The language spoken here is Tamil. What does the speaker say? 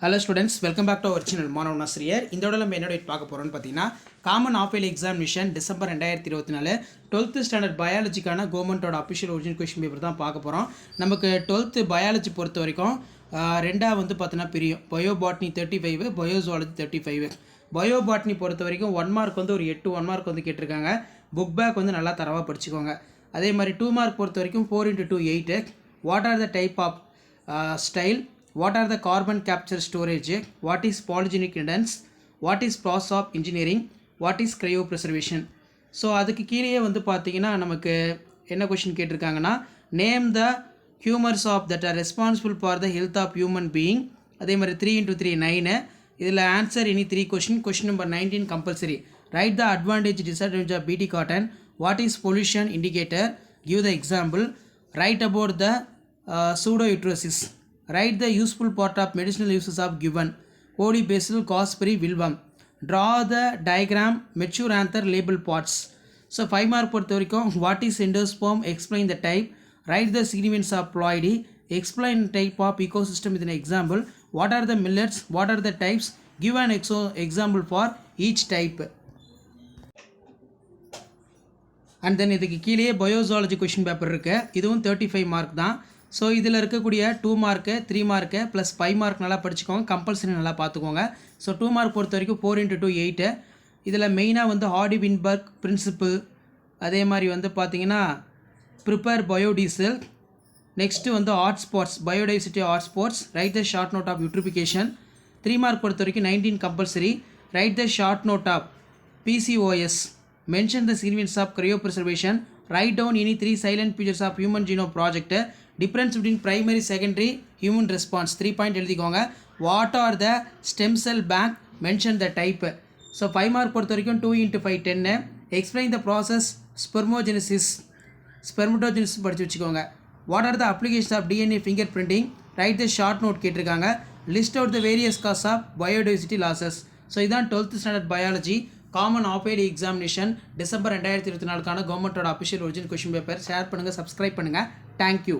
Hello students, welcome back to our channel மாணவன் ஆசிரியர். இந்த விட நம்ம என்ன பார்க்க போகிறோம்னு பார்த்தீங்கன்னா, common of yearly examination December 2024 12th standard பயாலஜிக்கான கவர்மெண்ட்டோட அஃபிஷியல் ஒரிஜினல் கொஸ்டின் பேப்பர் தான் பார்க்க போகிறோம். நமக்கு 12th பயாலஜி பொறுத்த வரைக்கும் ரெண்டாக வந்து பார்த்தீங்கன்னா பிரியும். Bio botany 35, பயோசுவாலஜி 35. பயோ பாட்னி பொறுத்த வரைக்கும் 1 மார்க் வந்து ஒரு 8 1 மார்க் வந்து கேட்டிருக்காங்க. புக் பேக் வந்து நல்லா தரவாக படிச்சுக்கோங்க. அதே மாதிரி 2 மார்க் பொறுத்த வரைக்கும் 4x2 8. What are the type of style? What are the carbon capture storage? What is polygenic redundance? What is process of engineering? What is cryopreservation? So அதுக்கு கீழே வந்து பார்த்தீங்கன்னா நமக்கு என்ன கொஷின் கேட்டிருக்காங்கன்னா, name the humours of that are responsible for the health of human being. அதே மாதிரி 3x3 9. இதில் answer any 3 question. Question number 19 compulsory. Write the advantage disadvantage of BT cotton. What is pollution indicator? Give the example. Write about the pseudouterosis. Write the useful part of medicinal uses of given. Holy basil, gooseberry, vilvum. Draw the diagram, mature anther, label parts. So 5 mark பொறுத்த வரைக்கும் what is endosperm? Explain the type. Write the significance of ploidy. Explain type of ecosystem with an example. What are the millets? What are the types? Give an example for each type. And then இதுக்கு கீழே பயோசுவாலஜி கொஷின் பேப்பர் இருக்குது. இதுவும் 35 மார்க் தான். ஸோ இதில் இருக்கக்கூடிய 2 மார்க்கு 3 மார்க்கு ப்ளஸ் 5 மார்க் நல்லா படிச்சுக்கோங்க. கம்பல்சரி நல்லா பார்த்துக்கோங்க. ஸோ 2 மார்க் பொறுத்த வரைக்கும் 4x2 8. இதில் மெயினாக வந்து ஹார்டி வின்பர்க் பிரின்சிபிள், அதே மாதிரி வந்து பார்த்தீங்கன்னா ப்ரிப்பேர் பயோடீசல். நெக்ஸ்ட்டு வந்து hot spots, biodiversity hot spots. Write the short note of eutrophication. 3 mark பொறுத்த வரைக்கும் 19 compulsory. Write the short note of PCOS. Mention the significance of cryopreservation. Write down any 3 silent features of human genome project. Difference between primary secondary human response. 3 point எழுதிக்கோங்க. What are the stem cell bank? Mention the type. So 5 mark பொறுத்த வரைக்கும் 2x5 10. Explain the process spermatogenesis படிச்சு வச்சுக்கோங்க. What are the applications of DNA fingerprinting? Write the short note கேட்டிருக்காங்க. List out the various causes of biodiversity losses. So இதான் 12th standard biology common of yearly examination December 2024 கவர்மெண்ட்டோட official original question paper. Share பண்ணுங்கள், சப்ஸ்கிரைப் பண்ணுங்கள். தேங்க்யூ.